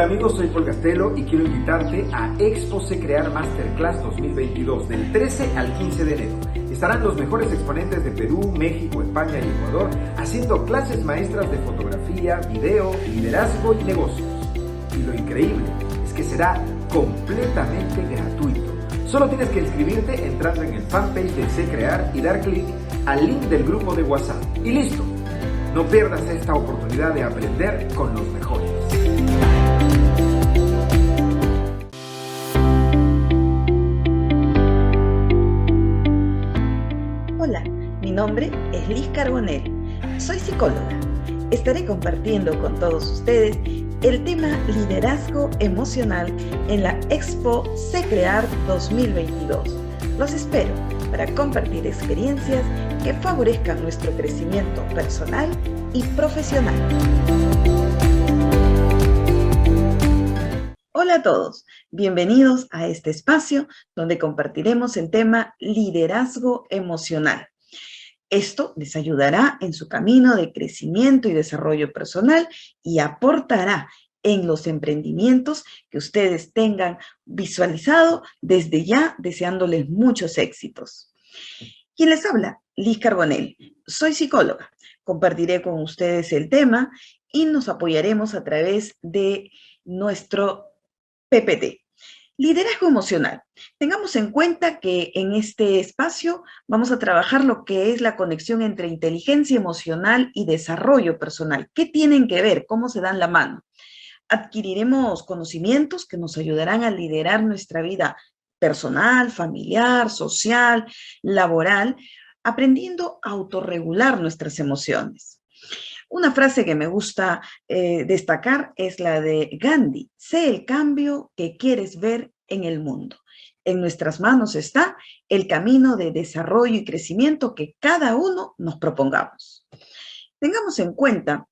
amigos, soy Paul Castelo y quiero invitarte a Expo Se Crear Masterclass 2022 del 13 al 15 de enero. Estarán los mejores exponentes de Perú, México, España y Ecuador haciendo clases maestras de fotografía, video, liderazgo y negocios. Y lo increíble es que será completamente gratuito. Solo tienes que inscribirte entrando en el fanpage de Se Crear y dar clic al link del grupo de WhatsApp. Y listo. No pierdas esta oportunidad de aprender con los mejores. Hola, mi nombre es Liz Carbonell. Soy psicóloga. Estaré compartiendo con todos ustedes el tema liderazgo emocional en la Expo Se Crear 2022. Los espero para compartir experiencias que favorezcan nuestro crecimiento personal y profesional. Hola a todos, bienvenidos a este espacio donde compartiremos el tema liderazgo emocional. Esto les ayudará en su camino de crecimiento y desarrollo personal y aportará en los emprendimientos que ustedes tengan visualizado desde ya, deseándoles muchos éxitos. ¿Quién les habla? Liz Carbonell. Soy psicóloga. Compartiré con ustedes el tema y nos apoyaremos a través de nuestro PPT. Liderazgo emocional. Tengamos en cuenta que en este espacio vamos a trabajar lo que es la conexión entre inteligencia emocional y desarrollo personal. ¿Qué tienen que ver? ¿Cómo se dan la mano? Adquiriremos conocimientos que nos ayudarán a liderar nuestra vida personal, familiar, social, laboral, aprendiendo a autorregular nuestras emociones. Una frase que me gusta destacar es la de Gandhi: sé el cambio que quieres ver en el mundo. En nuestras manos está el camino de desarrollo y crecimiento que cada uno nos propongamos. Tengamos en cuenta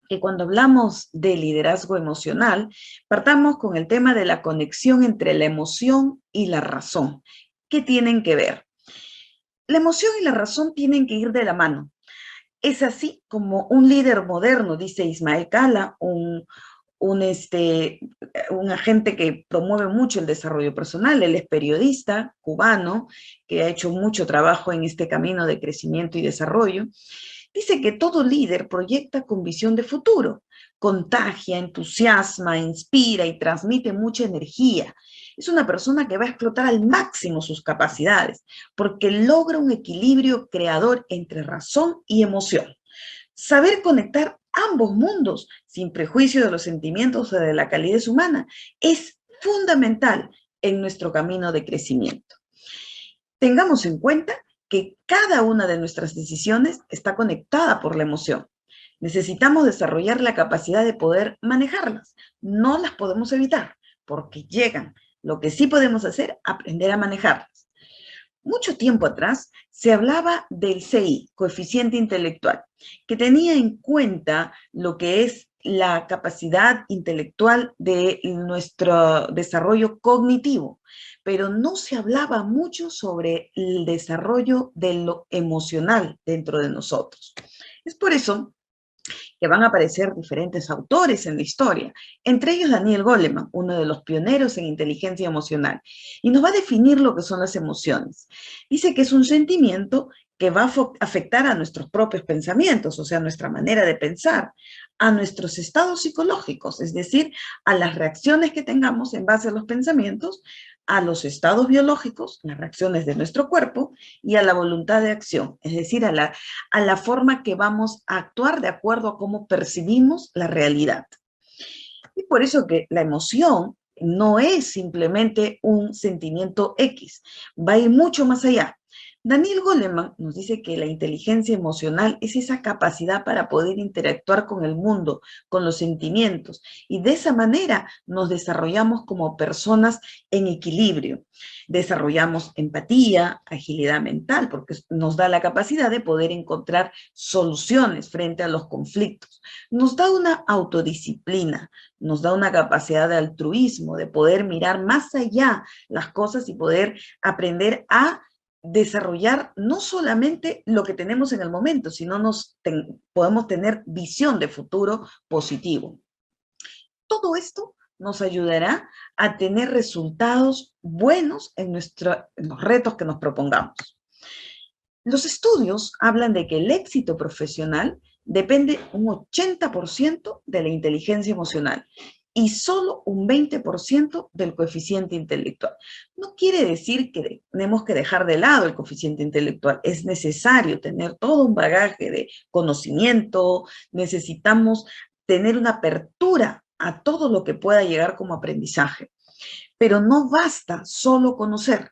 que cuando hablamos de liderazgo emocional, partamos con el tema de la conexión entre la emoción y la razón. ¿Qué tienen que ver? La emoción y la razón tienen que ir de la mano. Es así como un líder moderno, dice Ismael Cala, un agente que promueve mucho el desarrollo personal. Él es periodista cubano que ha hecho mucho trabajo en este camino de crecimiento y desarrollo. Dice que todo líder proyecta con visión de futuro, contagia, entusiasma, inspira y transmite mucha energía. Es una persona que va a explotar al máximo sus capacidades porque logra un equilibrio creador entre razón y emoción. Saber conectar ambos mundos sin prejuicio de los sentimientos o de la calidez humana es fundamental en nuestro camino de crecimiento. Tengamos en cuenta que cada una de nuestras decisiones está conectada por la emoción. Necesitamos desarrollar la capacidad de poder manejarlas. No las podemos evitar porque llegan. Lo que sí podemos hacer, aprender a manejarlas. Mucho tiempo atrás se hablaba del CI, coeficiente intelectual, que tenía en cuenta lo que es la capacidad intelectual de nuestro desarrollo cognitivo, pero no se hablaba mucho sobre el desarrollo de lo emocional dentro de nosotros. Es por eso que van a aparecer diferentes autores en la historia, entre ellos Daniel Goleman, uno de los pioneros en inteligencia emocional, y nos va a definir lo que son las emociones. Dice que es un sentimiento que va a afectar a nuestros propios pensamientos, o sea, nuestra manera de pensar, a nuestros estados psicológicos, es decir, a las reacciones que tengamos en base a los pensamientos, a los estados biológicos, las reacciones de nuestro cuerpo, y a la voluntad de acción, es decir, a la forma que vamos a actuar de acuerdo a cómo percibimos la realidad. Y por eso que la emoción no es simplemente un sentimiento X, va a ir mucho más allá. Daniel Goleman nos dice que la inteligencia emocional es esa capacidad para poder interactuar con el mundo, con los sentimientos, y de esa manera nos desarrollamos como personas en equilibrio. Desarrollamos empatía, agilidad mental, porque nos da la capacidad de poder encontrar soluciones frente a los conflictos. Nos da una autodisciplina, nos da una capacidad de altruismo, de poder mirar más allá las cosas y poder aprender a desarrollar no solamente lo que tenemos en el momento, sino podemos tener visión de futuro positivo. Todo esto nos ayudará a tener resultados buenos en los retos que nos propongamos. Los estudios hablan de que el éxito profesional depende un 80% de la inteligencia emocional y solo un 20% del coeficiente intelectual. No quiere decir que tenemos que dejar de lado el coeficiente intelectual. Es necesario tener todo un bagaje de conocimiento, necesitamos tener una apertura a todo lo que pueda llegar como aprendizaje. Pero no basta solo conocer.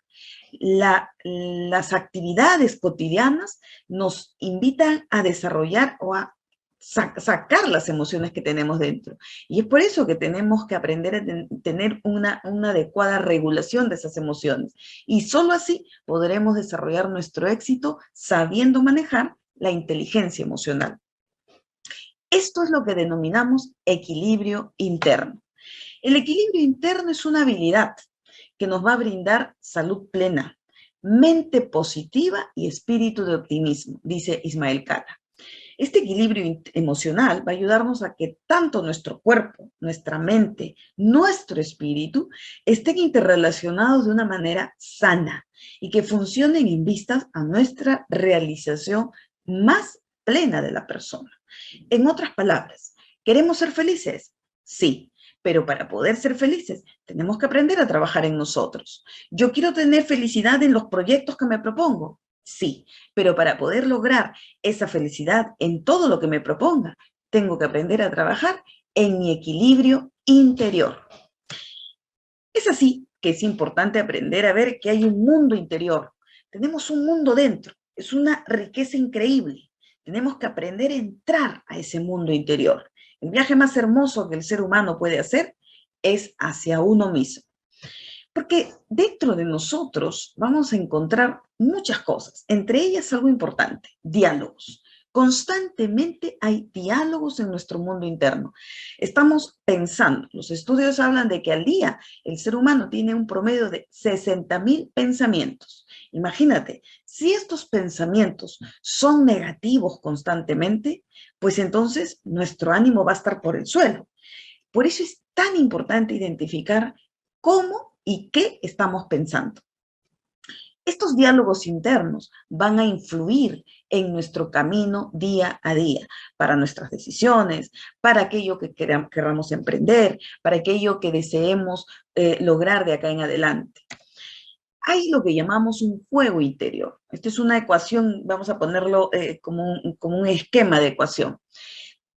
Las actividades cotidianas nos invitan a desarrollar o a sacar las emociones que tenemos dentro. Y es por eso que tenemos que aprender a tener una adecuada regulación de esas emociones. Y solo así podremos desarrollar nuestro éxito sabiendo manejar la inteligencia emocional. Esto es lo que denominamos equilibrio interno. El equilibrio interno es una habilidad que nos va a brindar salud plena, mente positiva y espíritu de optimismo, dice Ismael Cala. Este equilibrio emocional va a ayudarnos a que tanto nuestro cuerpo, nuestra mente, nuestro espíritu estén interrelacionados de una manera sana y que funcionen en vistas a nuestra realización más plena de la persona. En otras palabras, ¿queremos ser felices? Sí. Pero para poder ser felices, tenemos que aprender a trabajar en nosotros. ¿Yo quiero tener felicidad en los proyectos que me propongo? Sí, pero para poder lograr esa felicidad en todo lo que me proponga, tengo que aprender a trabajar en mi equilibrio interior. Es así que es importante aprender a ver que hay un mundo interior. Tenemos un mundo dentro. Es una riqueza increíble. Tenemos que aprender a entrar a ese mundo interior. El viaje más hermoso que el ser humano puede hacer es hacia uno mismo. Porque dentro de nosotros vamos a encontrar muchas cosas, entre ellas algo importante, diálogos. Constantemente hay diálogos en nuestro mundo interno. Estamos pensando, los estudios hablan de que al día el ser humano tiene un promedio de 60.000 pensamientos. Imagínate, si estos pensamientos son negativos constantemente, pues entonces nuestro ánimo va a estar por el suelo. Por eso es tan importante identificar cómo y qué estamos pensando. Estos diálogos internos van a influir en nuestro camino día a día, para nuestras decisiones, para aquello que queramos emprender, para aquello que deseemos lograr de acá en adelante. Hay lo que llamamos un juego interior. Esta es una ecuación, vamos a ponerlo como un esquema de ecuación.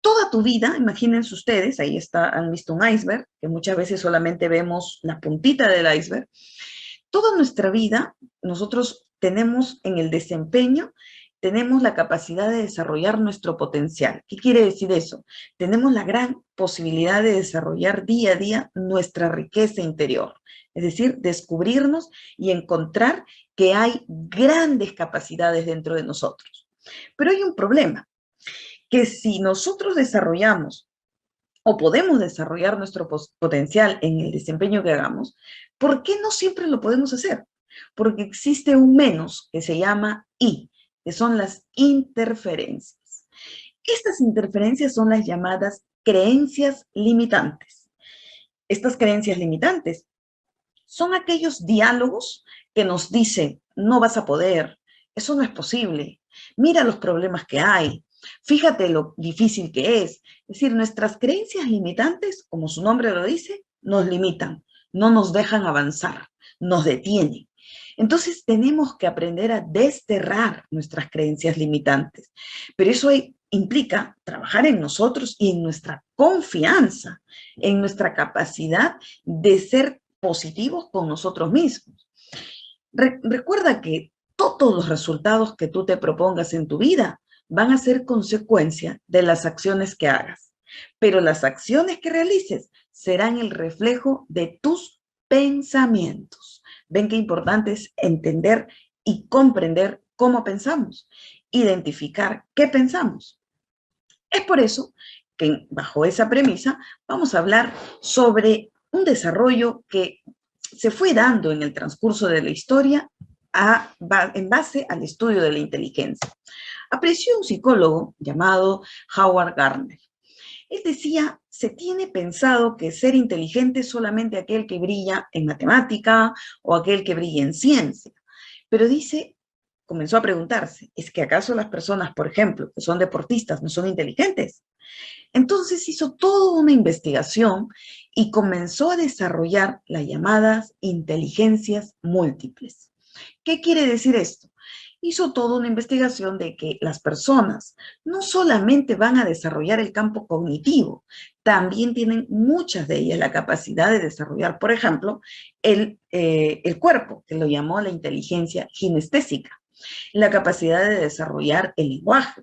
Toda tu vida, imagínense ustedes, ahí está, han visto un iceberg, que muchas veces solamente vemos la puntita del iceberg. Toda nuestra vida, nosotros tenemos en el desempeño, tenemos la capacidad de desarrollar nuestro potencial. ¿Qué quiere decir eso? Tenemos la gran posibilidad de desarrollar día a día nuestra riqueza interior. Es decir, descubrirnos y encontrar que hay grandes capacidades dentro de nosotros. Pero hay un problema, que si nosotros desarrollamos o podemos desarrollar nuestro potencial en el desempeño que hagamos, ¿por qué no siempre lo podemos hacer? Porque existe un menos que se llama I, que son las interferencias. Estas interferencias son las llamadas creencias limitantes. Estas creencias limitantes son aquellos diálogos que nos dicen, no vas a poder, eso no es posible, mira los problemas que hay, fíjate lo difícil que es. Es decir, nuestras creencias limitantes, como su nombre lo dice, nos limitan, no nos dejan avanzar, nos detienen. Entonces tenemos que aprender a desterrar nuestras creencias limitantes. Pero eso implica trabajar en nosotros y en nuestra confianza, en nuestra capacidad de ser positivos con nosotros mismos. Recuerda que todos los resultados que tú te propongas en tu vida van a ser consecuencia de las acciones que hagas. Pero las acciones que realices serán el reflejo de tus pensamientos. Ven qué importante es entender y comprender cómo pensamos, identificar qué pensamos. Es por eso que bajo esa premisa vamos a hablar sobre un desarrollo que se fue dando en el transcurso de la historia en base al estudio de la inteligencia. Apareció un psicólogo llamado Howard Gardner. Él decía, se tiene pensado que ser inteligente es solamente aquel que brilla en matemática o aquel que brilla en ciencia. Pero dice, comenzó a preguntarse, ¿es que acaso las personas, por ejemplo, que son deportistas, no son inteligentes? Entonces hizo toda una investigación y comenzó a desarrollar las llamadas inteligencias múltiples. ¿Qué quiere decir esto? Hizo toda una investigación de que las personas no solamente van a desarrollar el campo cognitivo, también tienen muchas de ellas la capacidad de desarrollar, por ejemplo, el cuerpo, que lo llamó la inteligencia kinestésica, la capacidad de desarrollar el lenguaje,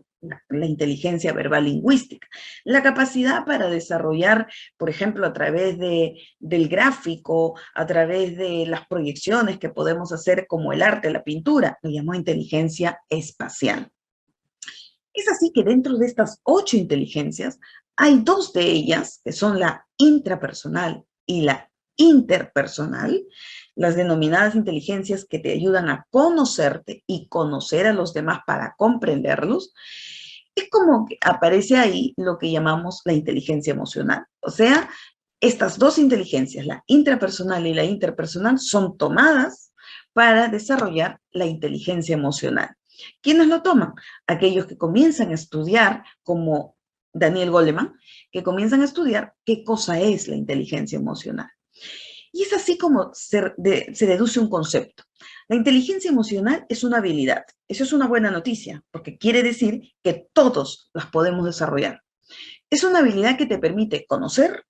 la inteligencia verbal lingüística, la capacidad para desarrollar, por ejemplo, a través del gráfico, a través de las proyecciones que podemos hacer como el arte, la pintura, lo llamó inteligencia espacial. Es así que dentro de estas 8 inteligencias, hay 2 de ellas, que son la intrapersonal y la interpersonal, las denominadas inteligencias que te ayudan a conocerte y conocer a los demás para comprenderlos. Es como que aparece ahí lo que llamamos la inteligencia emocional. O sea, estas 2 inteligencias, la intrapersonal y la interpersonal, son tomadas para desarrollar la inteligencia emocional. ¿Quiénes lo toman? Aquellos que comienzan a estudiar, como Daniel Goleman, que comienzan a estudiar qué cosa es la inteligencia emocional. Y es así como se deduce un concepto. La inteligencia emocional es una habilidad. Eso es una buena noticia, porque quiere decir que todos las podemos desarrollar. Es una habilidad que te permite conocer,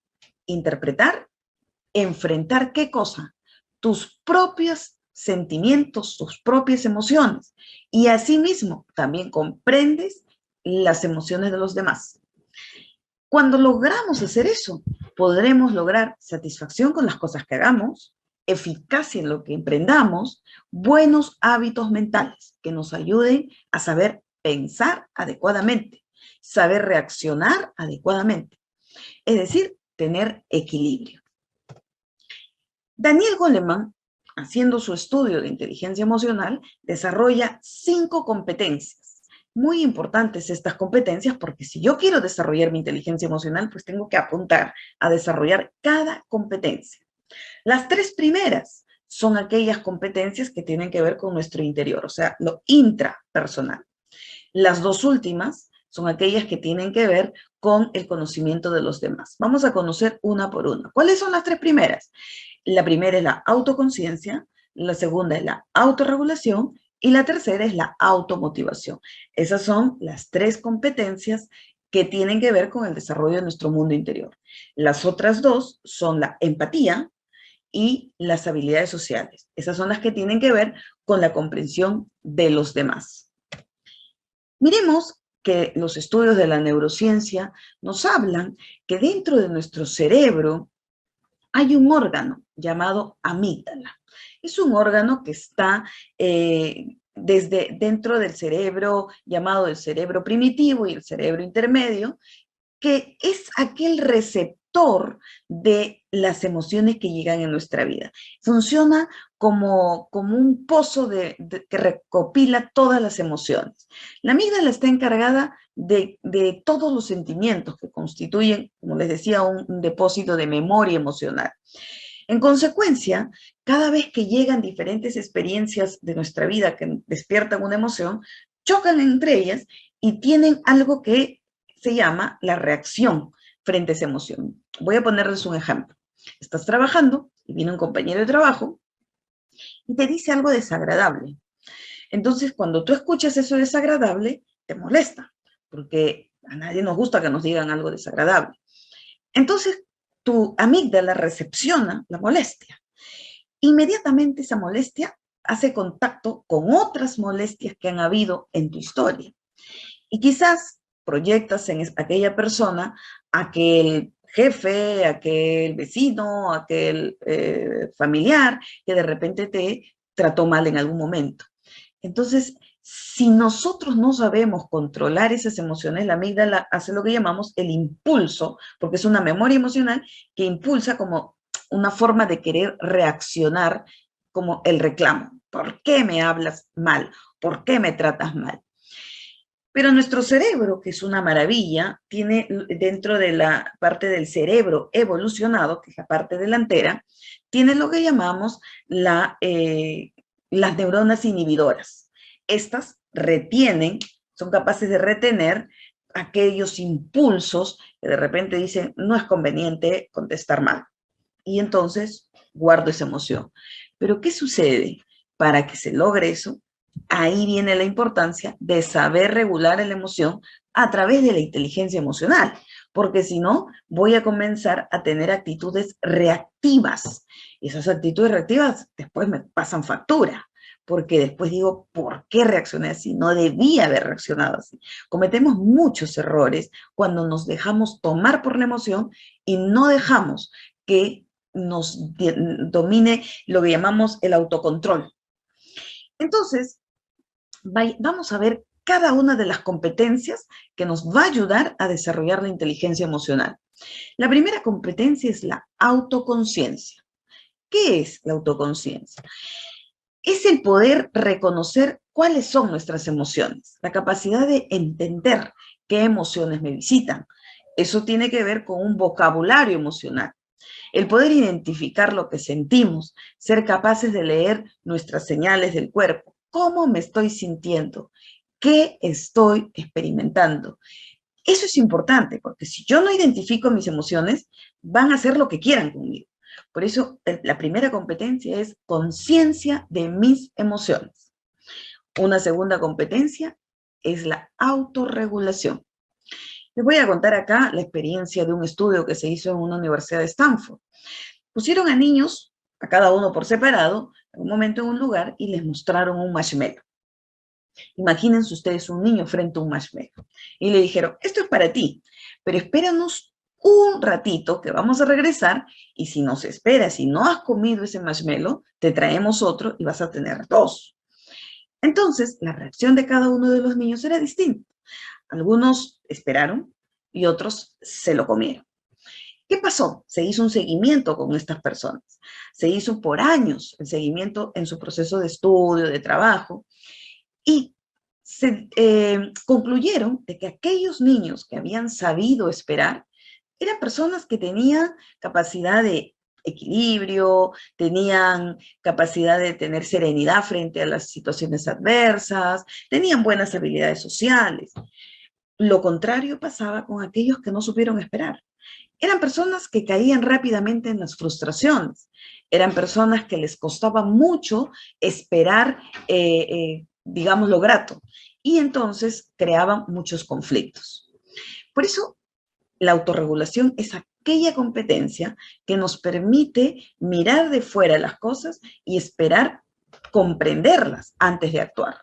interpretar, enfrentar ¿qué cosa? Tus propios sentimientos, tus propias emociones. Y asimismo, también comprendes las emociones de los demás. Cuando logramos hacer eso, podremos lograr satisfacción con las cosas que hagamos, eficacia en lo que emprendamos, buenos hábitos mentales que nos ayuden a saber pensar adecuadamente, saber reaccionar adecuadamente, es decir, tener equilibrio. Daniel Goleman, haciendo su estudio de inteligencia emocional, desarrolla 5 competencias. Muy importantes estas competencias porque si yo quiero desarrollar mi inteligencia emocional, pues tengo que apuntar a desarrollar cada competencia. Las 3 primeras son aquellas competencias que tienen que ver con nuestro interior, o sea, lo intrapersonal. Las 2 últimas son aquellas que tienen que ver con el conocimiento de los demás. Vamos a conocer una por una. ¿Cuáles son las 3 primeras? La primera es la autoconciencia, la segunda es la autorregulación y la tercera es la automotivación. Esas son las 3 competencias que tienen que ver con el desarrollo de nuestro mundo interior. Las otras 2 son la empatía y las habilidades sociales. Esas son las que tienen que ver con la comprensión de los demás. Miremos que los estudios de la neurociencia nos hablan que dentro de nuestro cerebro hay un órgano llamado amígdala. Es un órgano que está desde dentro del cerebro llamado el cerebro primitivo y el cerebro intermedio, que es aquel receptor de las emociones que llegan en nuestra vida. Funciona como un pozo que recopila todas las emociones. La amígdala está encargada de todos los sentimientos que constituyen, como les decía, un depósito de memoria emocional. En consecuencia, cada vez que llegan diferentes experiencias de nuestra vida que despiertan una emoción, chocan entre ellas y tienen algo que se llama la reacción frente a esa emoción. Voy a ponerles un ejemplo. Estás trabajando y viene un compañero de trabajo y te dice algo desagradable. Entonces, cuando tú escuchas eso desagradable, te molesta, porque a nadie nos gusta que nos digan algo desagradable. Entonces, tu amígdala recepciona la molestia. Inmediatamente esa molestia hace contacto con otras molestias que han habido en tu historia. Y quizás proyectas en aquella persona, aquel jefe, aquel vecino, aquel familiar que de repente te trató mal en algún momento. Entonces, si nosotros no sabemos controlar esas emociones, la amígdala hace lo que llamamos el impulso, porque es una memoria emocional que impulsa como una forma de querer reaccionar como el reclamo. ¿Por qué me hablas mal? ¿Por qué me tratas mal? Pero nuestro cerebro, que es una maravilla, tiene dentro de la parte del cerebro evolucionado, que es la parte delantera, tiene lo que llamamos las neuronas inhibidoras. Estas retienen, son capaces de retener aquellos impulsos que de repente dicen, no es conveniente contestar mal. Y entonces guardo esa emoción. Pero ¿qué sucede? Para que se logre eso, ahí viene la importancia de saber regular la emoción a través de la inteligencia emocional, porque si no, voy a comenzar a tener actitudes reactivas. Y esas actitudes reactivas después me pasan factura, porque después digo, ¿por qué reaccioné así? No debía haber reaccionado así. Cometemos muchos errores cuando nos dejamos tomar por la emoción y no dejamos que nos domine lo que llamamos el autocontrol. Entonces, vamos a ver cada una de las competencias que nos va a ayudar a desarrollar la inteligencia emocional. La primera competencia es la autoconciencia. ¿Qué es la autoconciencia? Es el poder reconocer cuáles son nuestras emociones, la capacidad de entender qué emociones me visitan. Eso tiene que ver con un vocabulario emocional. El poder identificar lo que sentimos, ser capaces de leer nuestras señales del cuerpo. ¿Cómo me estoy sintiendo? ¿Qué estoy experimentando? Eso es importante, porque si yo no identifico mis emociones, van a hacer lo que quieran conmigo. Por eso, la primera competencia es conciencia de mis emociones. Una segunda competencia es la autorregulación. Les voy a contar acá la experiencia de un estudio que se hizo en una universidad de Stanford. Pusieron a niños, a cada uno por separado, en un momento en un lugar, y les mostraron un marshmallow. Imagínense ustedes un niño frente a un marshmallow. Y le dijeron, esto es para ti, pero espéranos un ratito que vamos a regresar y si nos esperas, si no has comido ese marshmallow, te traemos otro y vas a tener dos. Entonces, la reacción de cada uno de los niños era distinta. Algunos esperaron y otros se lo comieron. ¿Qué pasó? Se hizo un seguimiento con estas personas. Se hizo por años el seguimiento en su proceso de estudio, de trabajo, y se concluyeron de que aquellos niños que habían sabido esperar eran personas que tenían capacidad de equilibrio, tenían capacidad de tener serenidad frente a las situaciones adversas, tenían buenas habilidades sociales. Lo contrario pasaba con aquellos que no supieron esperar. Eran personas que caían rápidamente en las frustraciones, eran personas que les costaba mucho esperar, digamos, lo grato, y entonces creaban muchos conflictos. Por eso, la autorregulación es aquella competencia que nos permite mirar de fuera las cosas y esperar comprenderlas antes de actuar.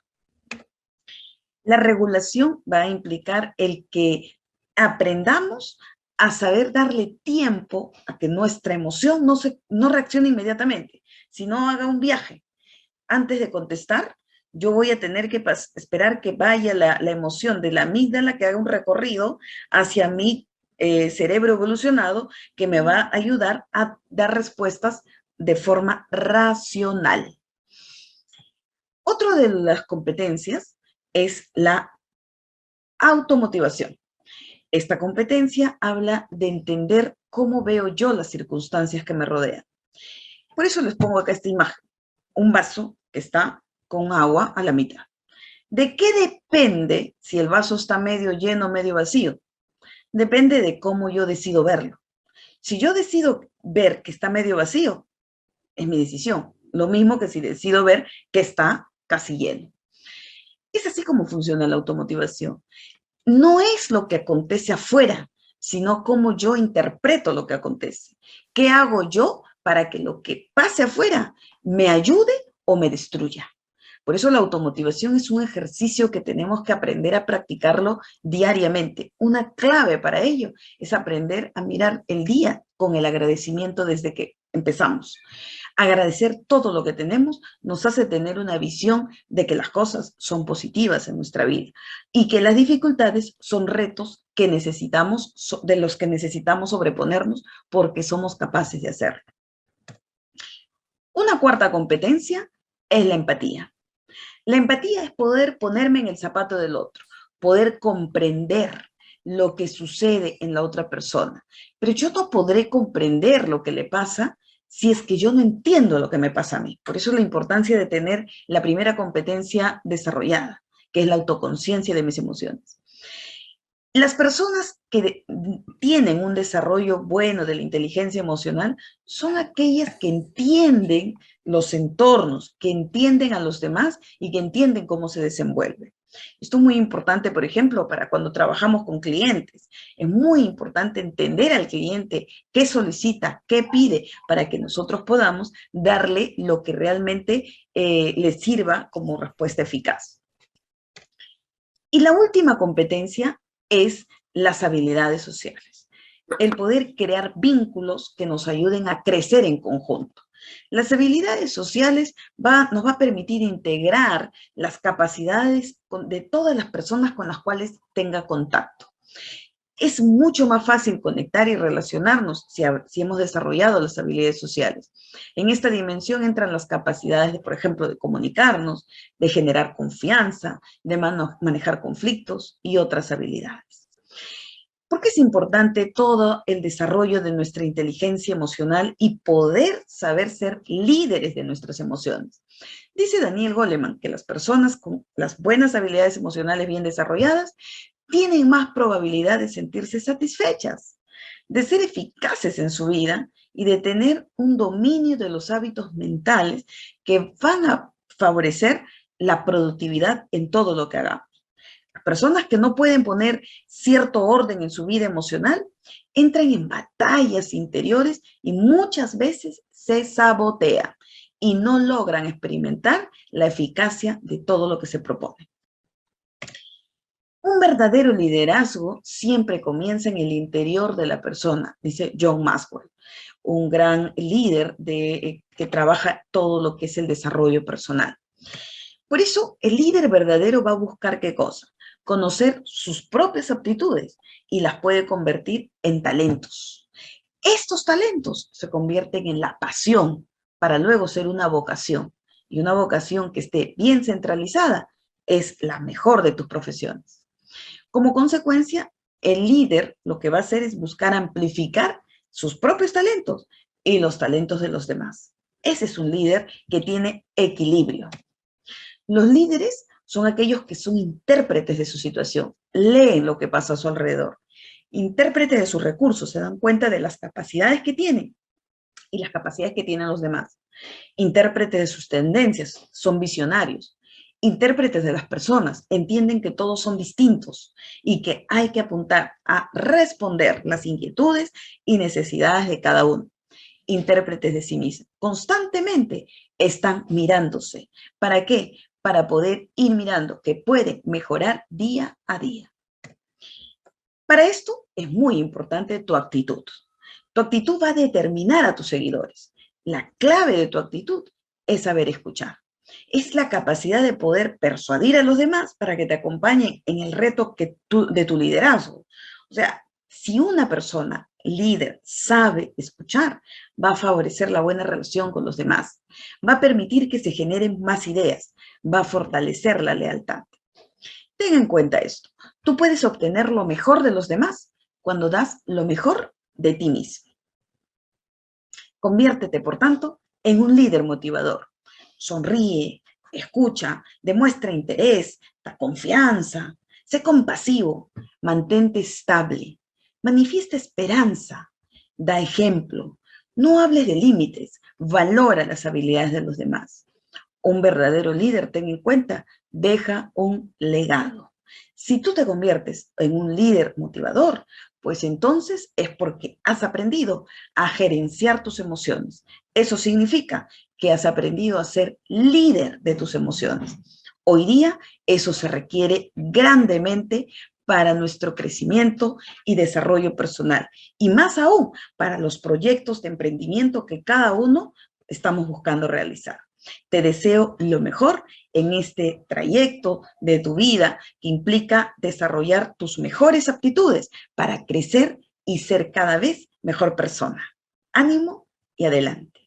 La regulación va a implicar el que aprendamos a saber darle tiempo a que nuestra emoción no reaccione inmediatamente, sino haga un viaje. Antes de contestar, yo voy a tener que esperar que vaya la emoción de la amígdala, que haga un recorrido hacia mi cerebro evolucionado, que me va a ayudar a dar respuestas de forma racional. Otra de las competencias es la automotivación. Esta competencia habla de entender cómo veo yo las circunstancias que me rodean. Por eso les pongo acá esta imagen. Un vaso que está con agua a la mitad. ¿De qué depende si el vaso está medio lleno o medio vacío? Depende de cómo yo decido verlo. Si yo decido ver que está medio vacío, es mi decisión. Lo mismo que si decido ver que está casi lleno. Es así como funciona la automotivación. No es lo que acontece afuera, sino cómo yo interpreto lo que acontece. ¿Qué hago yo para que lo que pase afuera me ayude o me destruya? Por eso la automotivación es un ejercicio que tenemos que aprender a practicarlo diariamente. Una clave para ello es aprender a mirar el día con el agradecimiento desde que empezamos. Agradecer todo lo que tenemos nos hace tener una visión de que las cosas son positivas en nuestra vida y que las dificultades son retos que necesitamos, de los que necesitamos sobreponernos porque somos capaces de hacerlo. Una cuarta competencia es la empatía. La empatía es poder ponerme en el zapato del otro, poder comprender lo que sucede en la otra persona. Pero yo no podré comprender lo que le pasa si es que yo no entiendo lo que me pasa a mí. Por eso es la importancia de tener la primera competencia desarrollada, que es la autoconciencia de mis emociones. Las personas que tienen un desarrollo bueno de la inteligencia emocional son aquellas que entienden los entornos, que entienden a los demás y que entienden cómo se desenvuelven. Esto es muy importante, por ejemplo, para cuando trabajamos con clientes. Es muy importante entender al cliente qué solicita, qué pide, para que nosotros podamos darle lo que realmente le sirva como respuesta eficaz. Y la última competencia es las habilidades sociales. El poder crear vínculos que nos ayuden a crecer en conjunto. Las habilidades sociales nos va a permitir integrar las capacidades de todas las personas con las cuales tenga contacto. Es mucho más fácil conectar y relacionarnos si hemos desarrollado las habilidades sociales. En esta dimensión entran las capacidades, por ejemplo, de comunicarnos, de generar confianza, de manejar conflictos y otras habilidades. ¿Por qué es importante todo el desarrollo de nuestra inteligencia emocional y poder saber ser líderes de nuestras emociones? Dice Daniel Goleman que las personas con las buenas habilidades emocionales bien desarrolladas tienen más probabilidad de sentirse satisfechas, de ser eficaces en su vida y de tener un dominio de los hábitos mentales que van a favorecer la productividad en todo lo que hagamos. Las personas que no pueden poner cierto orden en su vida emocional entran en batallas interiores y muchas veces se sabotean y no logran experimentar la eficacia de todo lo que se propone. Un verdadero liderazgo siempre comienza en el interior de la persona, dice John Maxwell, un gran líder que trabaja todo lo que es el desarrollo personal. Por eso, el líder verdadero va a buscar ¿qué cosa? Conocer sus propias aptitudes y las puede convertir en talentos. Estos talentos se convierten en la pasión para luego ser una vocación. Y una vocación que esté bien centralizada es la mejor de tus profesiones. Como consecuencia, el líder lo que va a hacer es buscar amplificar sus propios talentos y los talentos de los demás. Ese es un líder que tiene equilibrio. Los líderes son aquellos que son intérpretes de su situación, leen lo que pasa a su alrededor, intérpretes de sus recursos, se dan cuenta de las capacidades que tienen y las capacidades que tienen los demás, intérpretes de sus tendencias, son visionarios, intérpretes de las personas, entienden que todos son distintos y que hay que apuntar a responder las inquietudes y necesidades de cada uno. Intérpretes de sí mismos, constantemente están mirándose. ¿Para qué? Para poder ir mirando que pueden mejorar día a día. Para esto es muy importante tu actitud. Tu actitud va a determinar a tus seguidores. La clave de tu actitud es saber escuchar. Es la capacidad de poder persuadir a los demás para que te acompañen en el reto de tu liderazgo. O sea, si una persona líder sabe escuchar, va a favorecer la buena relación con los demás, va a permitir que se generen más ideas, va a fortalecer la lealtad. Ten en cuenta esto, tú puedes obtener lo mejor de los demás cuando das lo mejor de ti mismo. Conviértete, por tanto, en un líder motivador. Sonríe, escucha, demuestra interés, da confianza, sé compasivo, mantente estable, manifiesta esperanza, da ejemplo, no hables de límites, valora las habilidades de los demás. Un verdadero líder, ten en cuenta, deja un legado. Si tú te conviertes en un líder motivador, pues entonces es porque has aprendido a gerenciar tus emociones. Eso significa que has aprendido a ser líder de tus emociones. Hoy día eso se requiere grandemente para nuestro crecimiento y desarrollo personal, y más aún para los proyectos de emprendimiento que cada uno estamos buscando realizar. Te deseo lo mejor en este trayecto de tu vida que implica desarrollar tus mejores aptitudes para crecer y ser cada vez mejor persona. Ánimo y adelante.